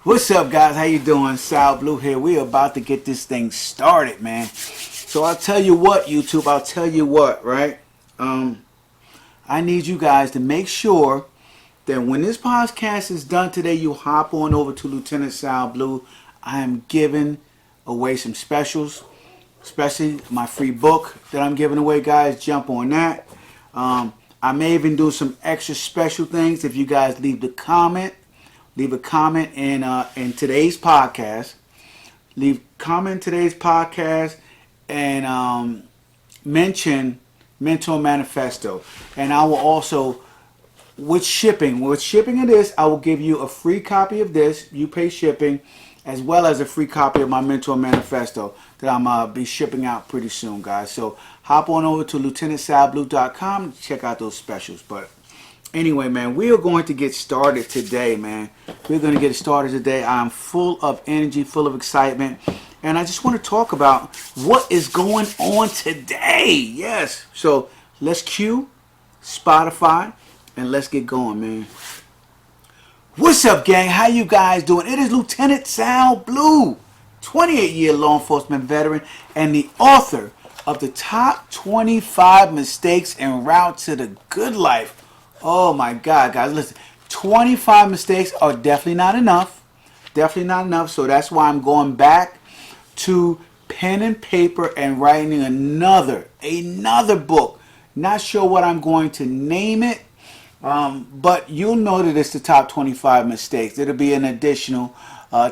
What's up, guys? How you doing? Sal Blue here. We're about to get this thing started, man. So I'll tell you what, YouTube. I'll tell you what, right? I need you guys to make sure that when this podcast is done today, you hop on over to Lieutenant Sal Blue. I am giving away some specials, especially my free book that I'm giving away, guys. Jump on that. I may even do some extra special things if you guys leave a comment in today's podcast. Leave comment in today's podcast and mention Mentor Manifesto. And I will also, with shipping of this, I will give you a free copy of this. You pay shipping, as well as a free copy of my Mentor Manifesto that I'm be shipping out pretty soon, guys. So hop on over to lieutenantsalblue.com to check out those specials. But anyway, man, we are going to get started today, man. We're going to get started today. I'm full of energy, full of excitement. And I just want to talk about what is going on today. Yes. So let's cue Spotify and let's get going, man. What's up, gang? How you guys doing? It is Lieutenant Sal Blue, 28-year law enforcement veteran and the author of the top 25 mistakes en route to the good life. Oh my God, guys, listen, 25 mistakes are definitely not enough. Definitely not enough. So that's why I'm going back to pen and paper and writing another book. Not sure what I'm going to name it, but you'll know that it's the top 25 mistakes. It'll be an additional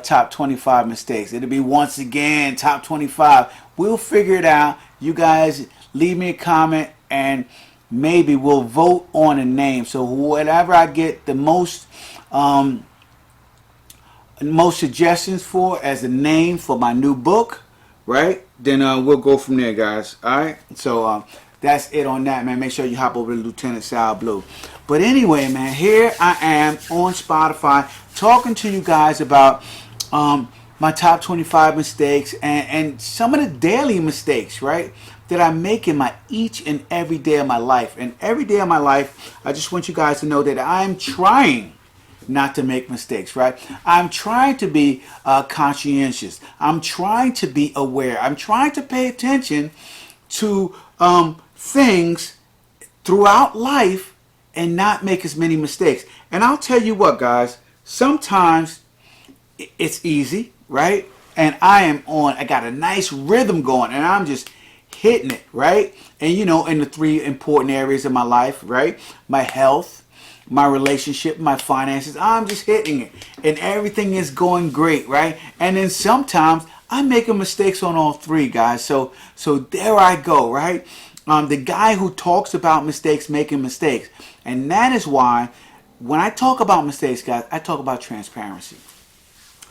top 25 mistakes. It'll be once again top 25. We'll figure it out. You guys leave me a comment and maybe we'll vote on a name. So whatever I get the most suggestions for as a name for my new book, right? Then we'll go from there, guys. All right. So that's it on that, man. Make sure you hop over to Lieutenant Sal Blue. But anyway, man, here I am on Spotify talking to you guys about my top 25 mistakes and some of the daily mistakes, right, that I make in my each and every day of my life. And every day of my life, I just want you guys to know that I'm trying not to make mistakes, right? I'm trying to be conscientious. I'm trying to be aware. I'm trying to pay attention to things throughout life and not make as many mistakes. And I'll tell you what, guys, sometimes it's easy, right? And I got a nice rhythm going and I'm just hitting it, right? And you know, in the three important areas of my life, right? My health, my relationship, my finances, I'm just hitting it. And everything is going great, right? And then sometimes I'm making mistakes on all three, guys. So there I go, right? The guy who talks about mistakes making mistakes. And that is why when I talk about mistakes, guys, I talk about transparency.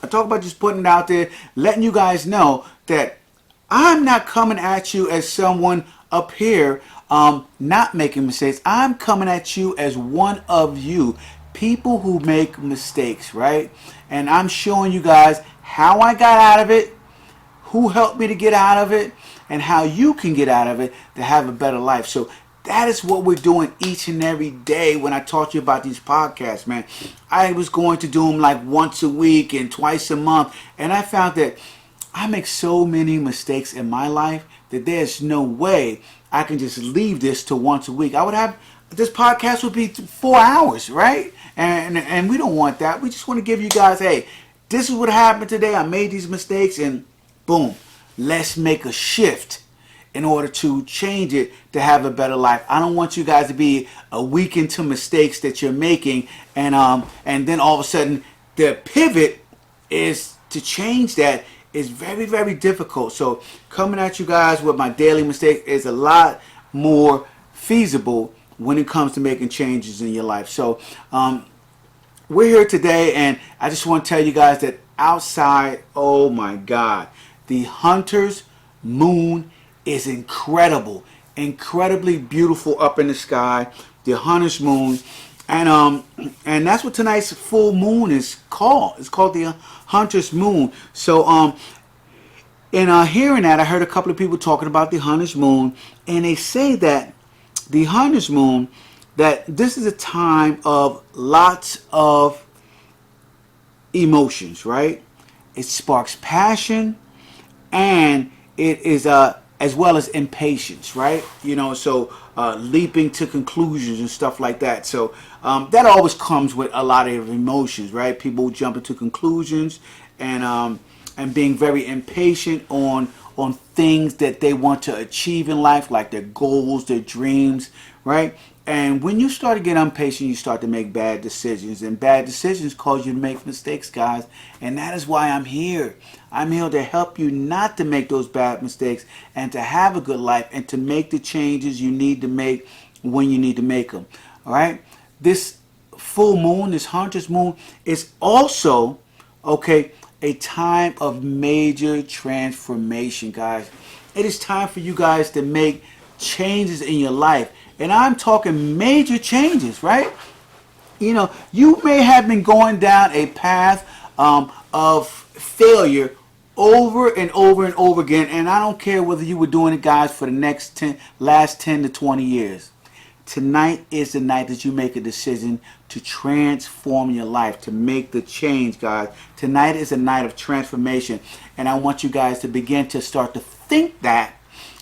I talk about just putting it out there, letting you guys know that I'm not coming at you as someone up here not making mistakes. I'm coming at you as one of you, people who make mistakes, right? And I'm showing you guys how I got out of it, who helped me to get out of it, and how you can get out of it to have a better life. So that is what we're doing each and every day when I talk to you about these podcasts, man. I was going to do them like once a week and twice a month, and I found that I make so many mistakes in my life that there's no way I can just leave this to once a week. This podcast would be 4 hours, right? And we don't want that. We just want to give you guys, hey, this is what happened today. I made these mistakes and boom, let's make a shift in order to change it to have a better life. I don't want you guys to be a week into mistakes that you're making and then all of a sudden the pivot is to change that is very, very difficult. So coming at you guys with my daily mistake is a lot more feasible when it comes to making changes in your life. So we're here today and I just want to tell you guys that outside, oh my God, the hunter's moon is incredible, incredibly beautiful up in the sky, the hunter's moon. And that's what tonight's full moon is called. It's called the hunter's moon. So in hearing that, I heard a couple of people talking about the hunter's moon, and they say that the hunter's moon, that this is a time of lots of emotions, right? It sparks passion, and it is as well as impatience, right? So leaping to conclusions and stuff like that. So that always comes with a lot of emotions, right? People jump into conclusions, and being very impatient on things that they want to achieve in life, like their goals, their dreams, right? And when you start to get impatient, you start to make bad decisions. And bad decisions cause you to make mistakes, guys. And that is why I'm here. I'm here to help you not to make those bad mistakes and to have a good life and to make the changes you need to make when you need to make them. All right? This full moon, this hunter's moon, is also, okay, a time of major transformation, guys. It is time for you guys to make changes in your life. And I'm talking major changes, right? You may have been going down a path of failure over and over and over again. And I don't care whether you were doing it, guys, for the last 10 to 20 years. Tonight is the night that you make a decision to transform your life, to make the change, guys. Tonight is a night of transformation. And I want you guys to begin to start to think that,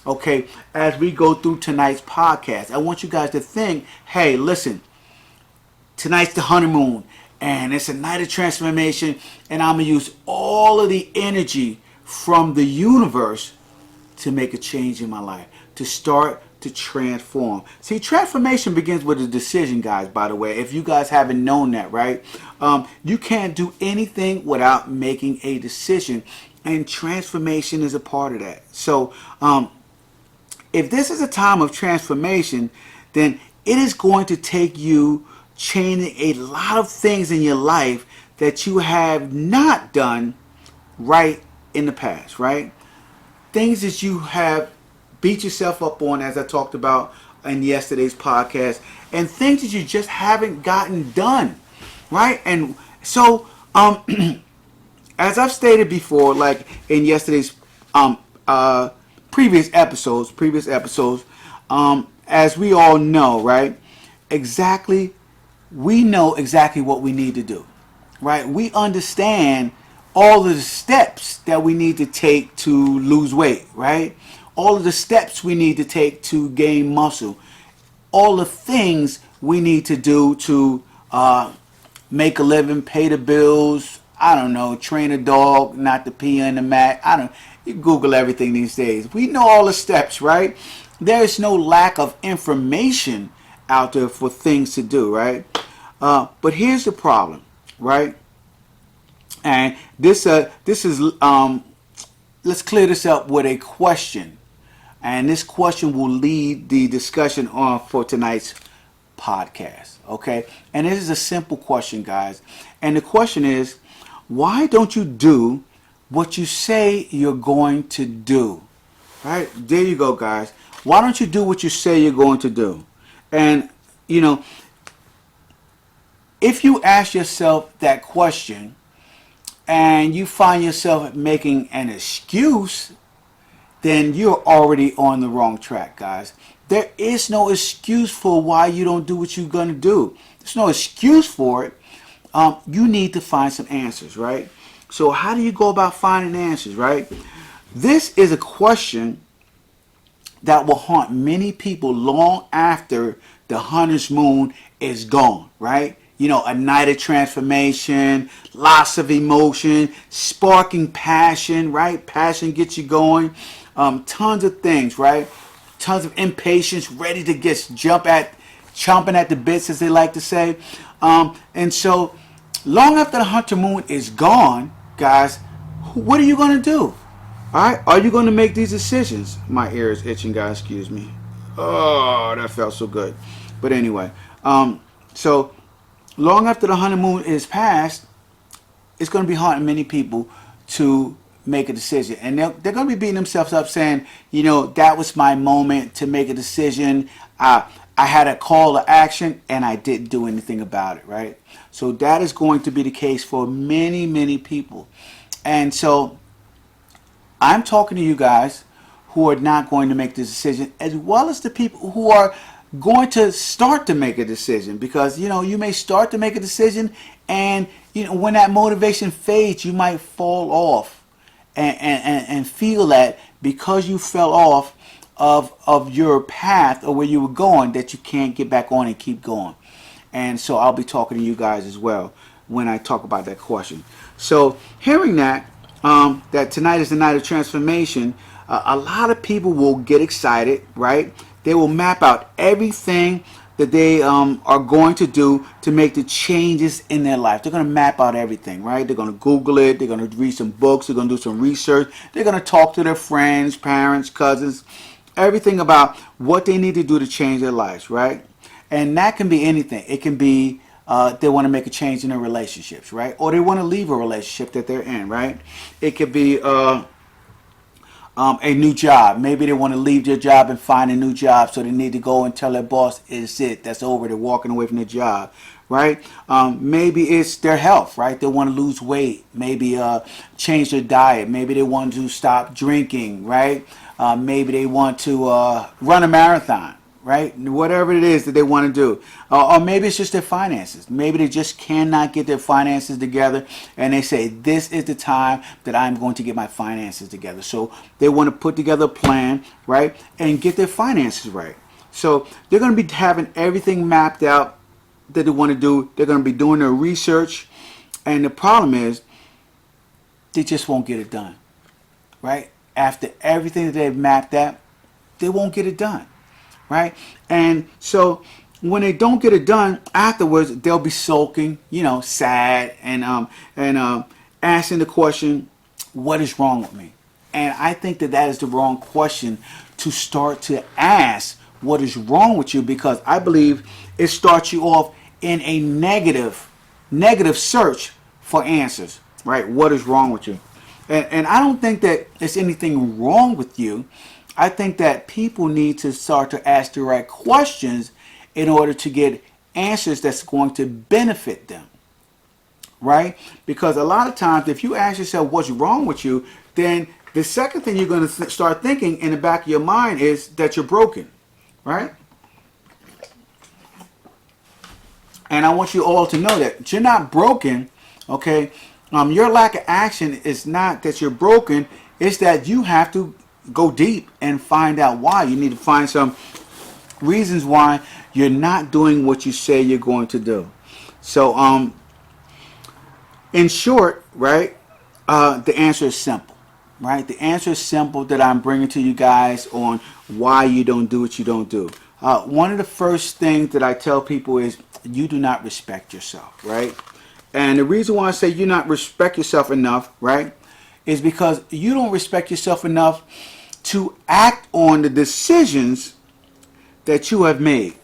okay, as we go through tonight's podcast. I want you guys to think, hey, listen, tonight's the honeymoon, and it's a night of transformation, and I'm going to use all of the energy from the universe to make a change in my life, to start to transform. See, transformation begins with a decision, guys, by the way, if you guys haven't known that, right? You can't do anything without making a decision, and transformation is a part of that. So, if this is a time of transformation, then it is going to take you changing a lot of things in your life that you have not done right in the past, right? Things that you have beat yourself up on, as I talked about in yesterday's podcast, and things that you just haven't gotten done, right? And so, as I've stated before, like in yesterday's previous episodes, as we all know, right? We know exactly what we need to do, right? We understand all of the steps that we need to take to lose weight, right? All of the steps we need to take to gain muscle, all the things we need to do to make a living, pay the bills, I don't know, train a dog not to pee on the mat. I don't. You Google everything these days. We know all the steps, right? There is no lack of information out there for things to do, right? But here's the problem, right? And this is let's clear this up with a question, and this question will lead the discussion on for tonight's podcast. Okay, and this is a simple question, guys, and the question is, why don't you do what you say you're going to do? Right? There you go, guys. Why don't you do what you say you're going to do? And, if you ask yourself that question and you find yourself making an excuse, then you're already on the wrong track, guys. There is no excuse for why you don't do what you're going to do. There's no excuse for it. You need to find some answers, right? So how do you go about finding answers, right? This is a question that will haunt many people long after the hunter's moon is gone, right? A night of transformation, lots of emotion, sparking passion, right? Passion gets you going. Tons of things, right? Tons of impatience, ready to chomping at the bits, as they like to say. And so, long after the hunter moon is gone, guys, what are you going to do? All right, are you going to make these decisions? My ear is itching, guys. Excuse me. Oh, that felt so good. But anyway, so long after the honeymoon is past, it's going to be hard for many people to make a decision, and they're going to be beating themselves up, saying, that was my moment to make a decision. I had a call to action, and I didn't do anything about it, right? So that is going to be the case for many, many people, and so I'm talking to you guys who are not going to make this decision, as well as the people who are going to start to make a decision, because you may start to make a decision and when that motivation fades, you might fall off and feel that because you fell off of your path or where you were going, that you can't get back on and keep going. And so I'll be talking to you guys as well when I talk about that question. So hearing that, that tonight is the night of transformation, a lot of people will get excited, right? They will map out everything that they are going to do to make the changes in their life. They're going to map out everything, right? They're going to Google it. They're going to read some books. They're going to do some research. They're going to talk to their friends, parents, cousins, everything about what they need to do to change their lives, right? And that can be anything. It can be they want to make a change in their relationships, right? Or they want to leave a relationship that they're in, right? It could be a new job. Maybe they want to leave their job and find a new job, so they need to go and tell their boss, it's it, that's over, they're walking away from their job, right? Maybe it's their health, right? They want to lose weight, maybe change their diet, maybe they want to stop drinking, right? Maybe they want to run a marathon, right? Whatever it is that they want to do. Or maybe it's just their finances. Maybe they just cannot get their finances together and they say, this is the time that I'm going to get my finances together. So they want to put together a plan, right? And get their finances right. So they're going to be having everything mapped out that they want to do. They're going to be doing their research. And the problem is they just won't get it done, right? After everything that they've mapped out, they won't get it done. Right? And so when they don't get it done afterwards, they'll be sulking, sad and asking the question, what is wrong with me? And I think that is the wrong question to start to ask what is wrong with you, because I believe it starts you off in a negative search for answers, right? What is wrong with you? And I don't think that there's anything wrong with you. I think that people need to start to ask the right questions in order to get answers that's going to benefit them, right? Because a lot of times, if you ask yourself what's wrong with you, then the second thing you're going to start thinking in the back of your mind is that you're broken, right? And I want you all to know that you're not broken, okay? Your lack of action is not that you're broken. It's that you have to go deep and find out why. You need to find some reasons why you're not doing what you say you're going to do. So, in short, right, the answer is simple, right? The answer is simple that I'm bringing to you guys on why you don't do what you don't do. One of the first things that I tell people is you do not respect yourself, right? And the reason why I say you not respect yourself enough, right, is because you don't respect yourself enough to act on the decisions that you have made,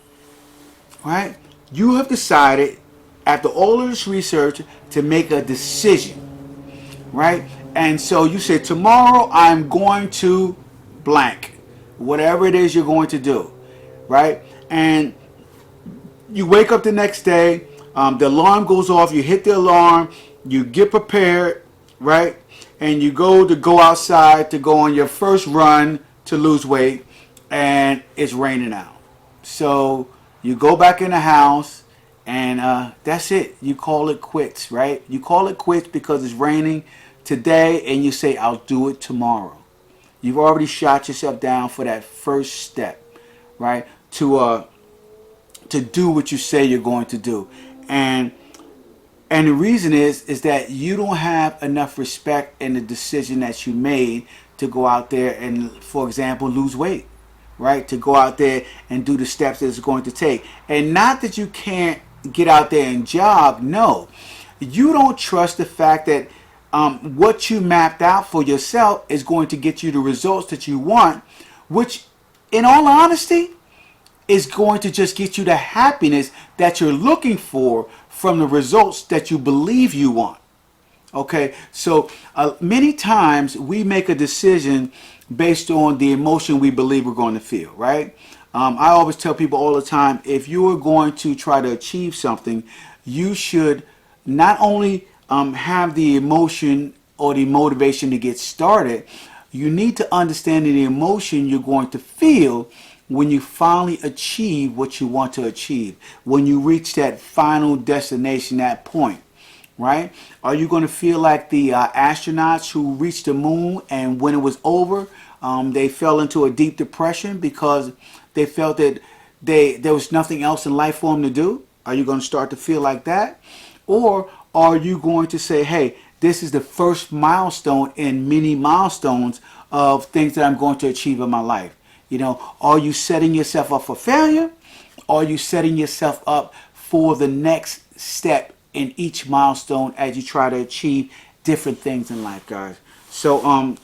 right? You have decided, after all of this research, to make a decision, right? And so you said, tomorrow I'm going to blank, whatever it is you're going to do, right? And you wake up the next day, the alarm goes off, you hit the alarm, you get prepared, right? And you go outside to go on your first run to lose weight, and it's raining out. So you go back in the house, and that's it. You call it quits, right? You call it quits because it's raining today, and you say, I'll do it tomorrow. You've already shot yourself down for that first step, right? To do what you say you're going to do. And the reason is that you don't have enough respect in the decision that you made to go out there and, for example, lose weight, right? To go out there and do the steps that it's going to take. And not that you can't get out there and jog. No, you don't trust the fact that what you mapped out for yourself is going to get you the results that you want, which, in all honesty, is going to just get you the happiness that you're looking for from the results that you believe you want. Okay, so many times we make a decision based on the emotion we believe we're going to feel, right? I always tell people all the time, if you are going to try to achieve something, you should not only have the emotion or the motivation to get started, you need to understand the emotion you're going to feel when you finally achieve what you want to achieve, when you reach that final destination, that point. right? Are you going to feel like the astronauts who reached the moon, and when it was over, they fell into a deep depression because they felt that there was nothing else in life for them to do? Are you going to start to feel like that? Or are you going to say, hey, this is the first milestone in many milestones of things that I'm going to achieve in my life? You know, are you setting yourself up for failure? Or are you setting yourself up for the next step in each milestone as you try to achieve different things in life, guys? So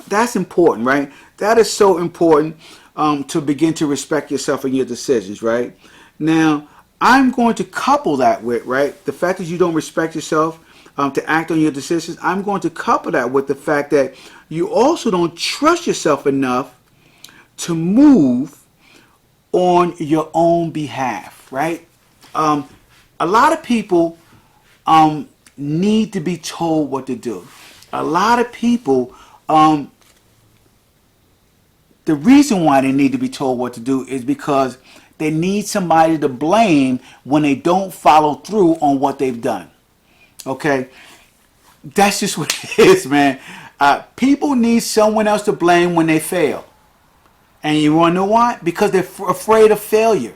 that's important, right? That is so important, to begin to respect yourself and your decisions, right? Now, I'm going to couple that with, right, the fact that you don't respect yourself, to act on your decisions. I'm going to couple that with the fact that you also don't trust yourself enough to move on your own behalf, right? A lot of people need to be told what to do. A lot of people, the reason why they need to be told what to do is because they need somebody to blame when they don't follow through on what they've done. Okay? That's just what it is, man. People need someone else to blame when they fail. And you want to know why? Because they're afraid of failure.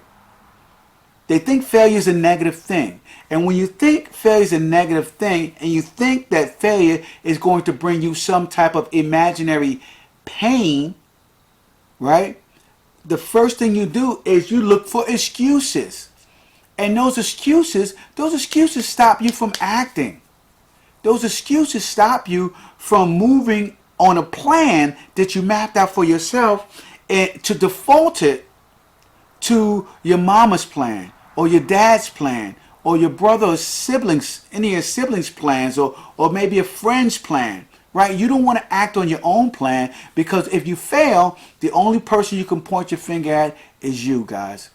They think failure is a negative thing. And when you think failure is a negative thing, and you think that failure is going to bring you some type of imaginary pain, right? The first thing you do is you look for excuses. And those excuses stop you from acting. Those excuses stop you from moving on a plan that you mapped out for yourself, and to default it to your mama's plan or your dad's plan or your brother or siblings, any of your siblings' plans, or maybe a friend's plan, right? You don't want to act on your own plan, because if you fail, the only person you can point your finger at is you, guys.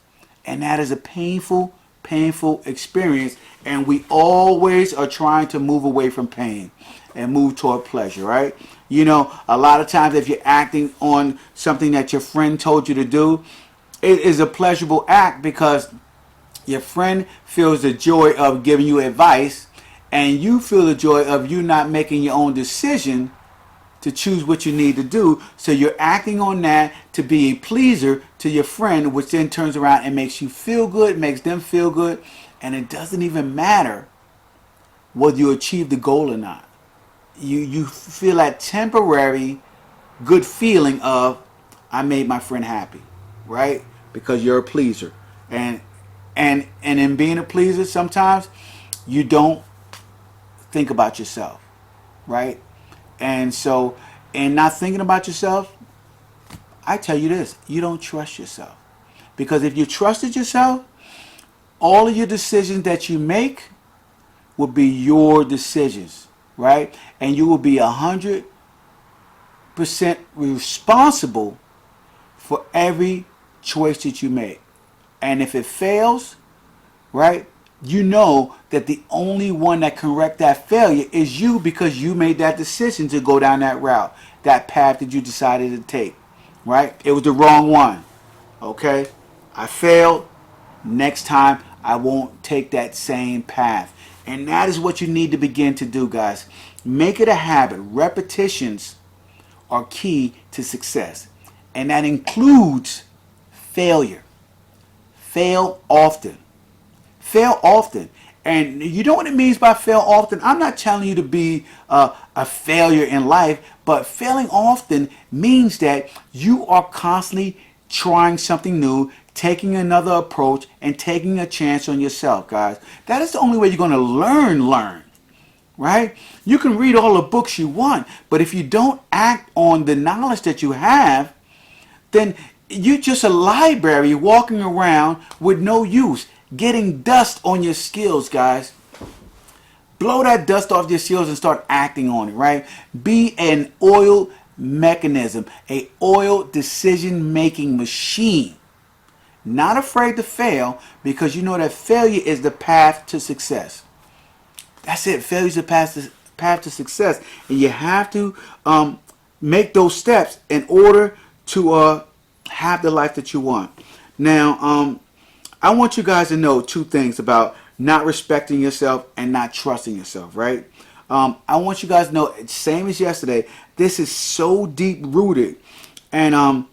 And that is a painful, painful experience. And we always are trying to move away from pain and move toward pleasure, right? You know, a lot of times if you're acting on something that your friend told you to do, it is a pleasurable act because your friend feels the joy of giving you advice, and you feel the joy of you not making your own decision to choose what you need to do. So you're acting on that to be a pleaser to your friend, which then turns around and makes you feel good, makes them feel good, and it doesn't even matter whether you achieve the goal or not. You feel that temporary good feeling of, I made my friend happy, right? Because you're a pleaser. And in being a pleaser, sometimes you don't think about yourself, right? And so, in not thinking about yourself, I tell you this, you don't trust yourself. Because if you trusted yourself, all of your decisions that you make will be your decisions, right? And you will be 100% responsible for every choice that you make. And if it fails, right, you know that the only one that can correct that failure is you, because you made that decision to go down that route, that path that you decided to take, right? It was the wrong one, okay? I failed. Next time, I won't take that same path. And that is what you need to begin to do, guys. Make it a habit. Repetitions are key to success. And that includes failure. Fail often. Fail often. And you know what it means by fail often? I'm not telling you to be a failure in life, but failing often means that you are constantly trying something new, taking another approach, and taking a chance on yourself, guys. That is the only way you're going to learn, right? You can read all the books you want, but if you don't act on the knowledge that you have, then you're just a library walking around with no use, getting dust on your skills, guys. Blow that dust off your skills and start acting on it, right? Be an oil mechanism, a oil decision-making machine. Not afraid to fail, because you know that failure is the path to success. That's it. Failure is the path to success. And you have to make those steps in order to have the life that you want. Now, I want you guys to know two things about not respecting yourself, and not trusting yourself, right? I want you guys to know, same as yesterday, this is so deep rooted. And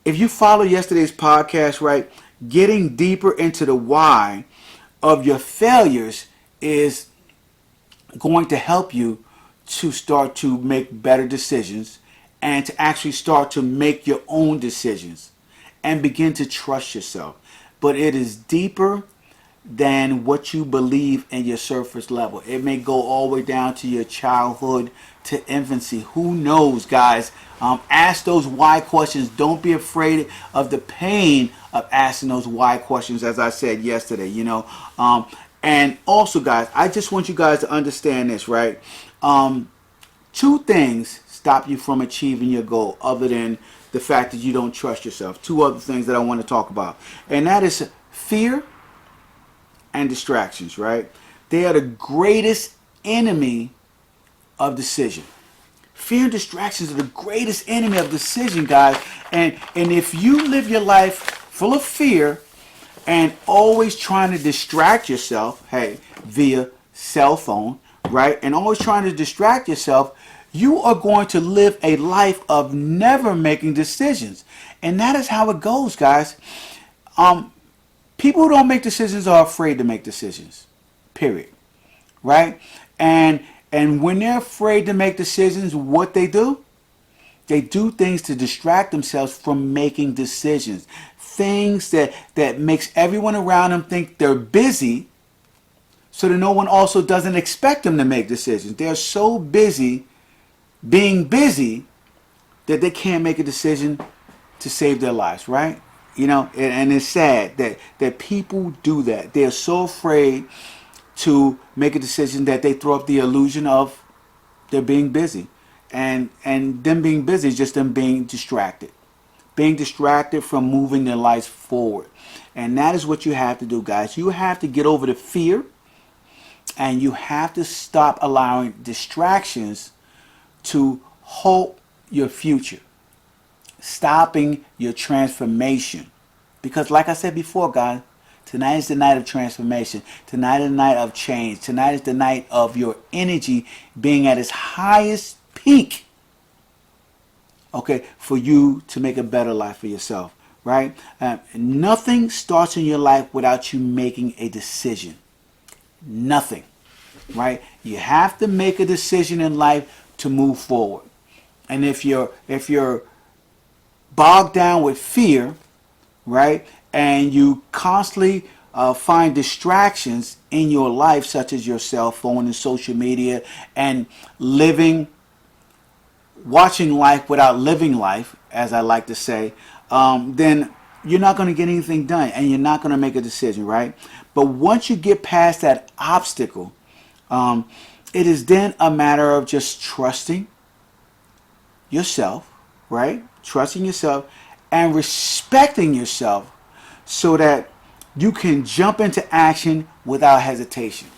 if you follow yesterday's podcast, right, getting deeper into the why of your failures is going to help you to start to make better decisions and to actually start to make your own decisions and begin to trust yourself. But it is deeper than what you believe in your surface level. It may go all the way down to your childhood, to infancy. Who knows, guys? Ask those why questions. Don't be afraid of the pain of asking those why questions, as I said yesterday, and also, guys, I just want you guys to understand this, right? Two things stop you from achieving your goal other than the fact that you don't trust yourself. Two other things that I want to talk about. And that is fear and distractions, right? They are the greatest enemy of decision. Fear and distractions are the greatest enemy of decision, guys. And if you live your life full of fear and always trying to distract yourself, hey, via cell phone, right? And always trying to distract yourself, you are going to live a life of never making decisions. And that is how it goes, guys. People who don't make decisions are afraid to make decisions. Period. Right? And when they're afraid to make decisions, what they do? They do things to distract themselves from making decisions. Things that makes everyone around them think they're busy, so that no one also doesn't expect them to make decisions. They're so busy being busy that they can't make a decision to save their lives, right? And it's sad that people do that. They're so afraid to make a decision that they throw up the illusion of they're being busy. And them being busy is just them being distracted. Being distracted from moving their lives forward. And that is what you have to do, guys. You have to get over the fear, and you have to stop allowing distractions to halt your future, stopping your transformation. Because like I said before, guys, tonight is the night of transformation. Tonight is the night of change. Tonight is the night of your energy being at its highest peak. Okay, for you to make a better life for yourself, right? Nothing starts in your life without you making a decision. Nothing, right? You have to make a decision in life to move forward. And if you're bogged down with fear, right, and you constantly find distractions in your life, such as your cell phone and social media, and watching life without living life, as I like to say, then you're not going to get anything done, and you're not going to make a decision, right? But once you get past that obstacle, it is then a matter of just trusting yourself, right? Trusting yourself and respecting yourself so that you can jump into action without hesitation,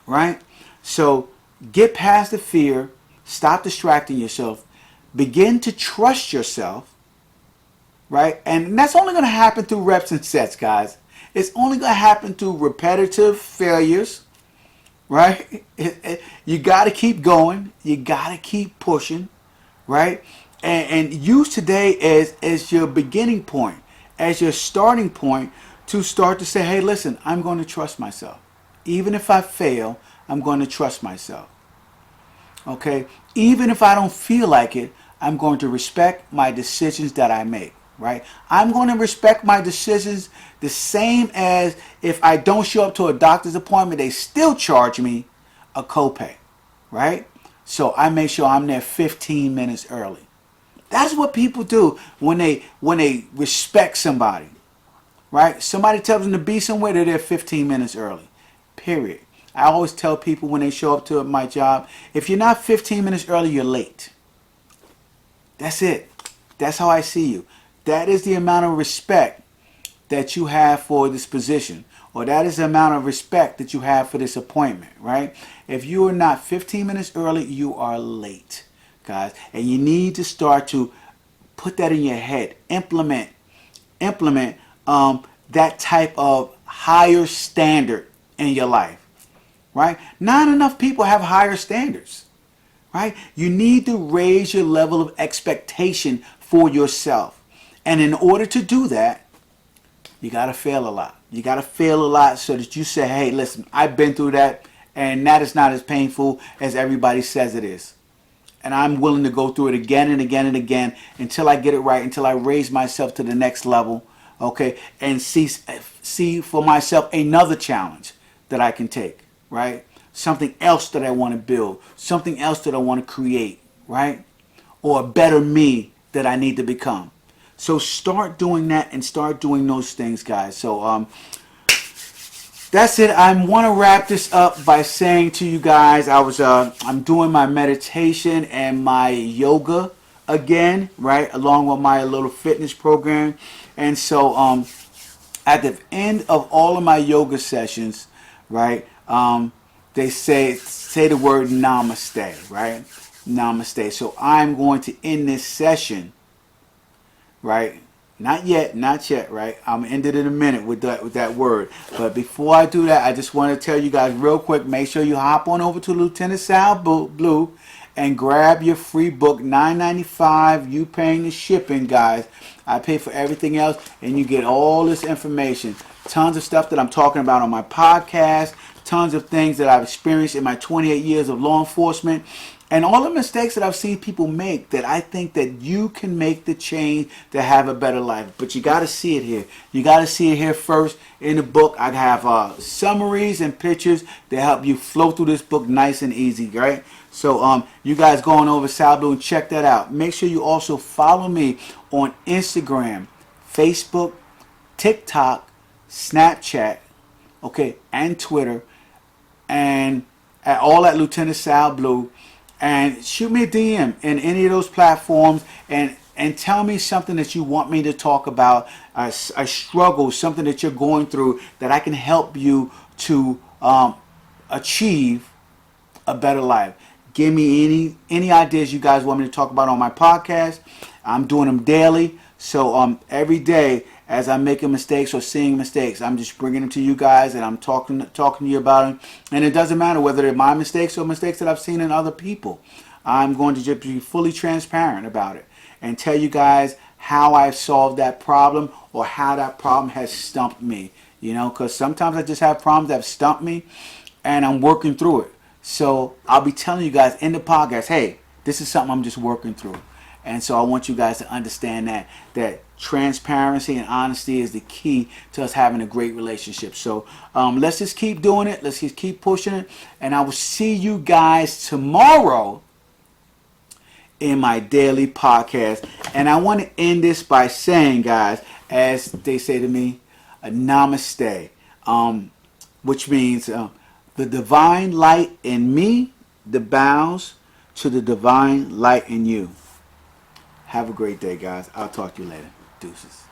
right? So get past the fear, stop distracting yourself, begin to trust yourself, right? And that's only going to happen through reps and sets, guys. It's only going to happen through repetitive failures, right? You got to keep going. You got to keep pushing, right? And use today as your beginning point, as your starting point to start to say, hey, listen, I'm going to trust myself. Even if I fail, I'm going to trust myself. Okay? Even if I don't feel like it, I'm going to respect my decisions that I make, right? I'm going to respect my decisions the same as if I don't show up to a doctor's appointment, they still charge me a copay, right? So I make sure I'm there 15 minutes early. That's what people do when they respect somebody, right? Somebody tells them to be somewhere, they're there 15 minutes early, period. I always tell people when they show up to my job, if you're not 15 minutes early, you're late. That's it. That's how I see you. That is the amount of respect that you have for this position, or that is the amount of respect that you have for this appointment, right? If you are not 15 minutes early, you are late, guys. And you need to start to put that in your head. Implement that type of higher standard in your life, right? Not enough people have higher standards, right? You need to raise your level of expectation for yourself. And in order to do that, you got to fail a lot. You got to fail a lot so that you say, hey, listen, I've been through that, and that is not as painful as everybody says it is. And I'm willing to go through it again and again and again until I get it right, until I raise myself to the next level, okay, and see for myself another challenge that I can take, right? Something else that I want to build, something else that I want to create, right? Or a better me that I need to become. So start doing that and start doing those things, guys. So that's it. I want to wrap this up by saying to you guys, I'm doing my meditation and my yoga again, right, along with my little fitness program. And so at the end of all of my yoga sessions, right, they say the word namaste, right? Namaste. So I'm going to end this session, right? Not yet, right? I'm end it in a minute with that word. But before I do that, I just want to tell you guys real quick, make sure you hop on over to Lieutenant Sal Blue and grab your free book, $9.95. You paying the shipping, guys. I pay for everything else, and you get all this information. Tons of stuff that I'm talking about on my podcast. Tons of things that I've experienced in my 28 years of law enforcement. And all the mistakes that I've seen people make that I think that you can make the change to have a better life. But you got to see it here. You got to see it here first in the book. I have summaries and pictures that help you flow through this book nice and easy, right? So you guys go on over to Sal Blue and check that out. Make sure you also follow me on Instagram, Facebook, TikTok, Snapchat, okay, and Twitter, and all at Lieutenant Sal Blue. And shoot me a DM in any of those platforms and tell me something that you want me to talk about, a struggle, something that you're going through that I can help you to achieve a better life. Give me any ideas you guys want me to talk about on my podcast. I'm doing them daily. So every day as I'm making mistakes or seeing mistakes, I'm just bringing them to you guys and I'm talking to you about them. And it doesn't matter whether they're my mistakes or mistakes that I've seen in other people. I'm going to just be fully transparent about it and tell you guys how I've solved that problem or how that problem has stumped me. You know, because sometimes I just have problems that have stumped me and I'm working through it. So I'll be telling you guys in the podcast, hey, this is something I'm just working through. And so I want you guys to understand that transparency and honesty is the key to us having a great relationship. So let's just keep doing it. Let's just keep pushing it. And I will see you guys tomorrow in my daily podcast. And I want to end this by saying, guys, as they say to me, a namaste, which means the divine light in me, the bows to the divine light in you. Have a great day, guys. I'll talk to you later. Deuces.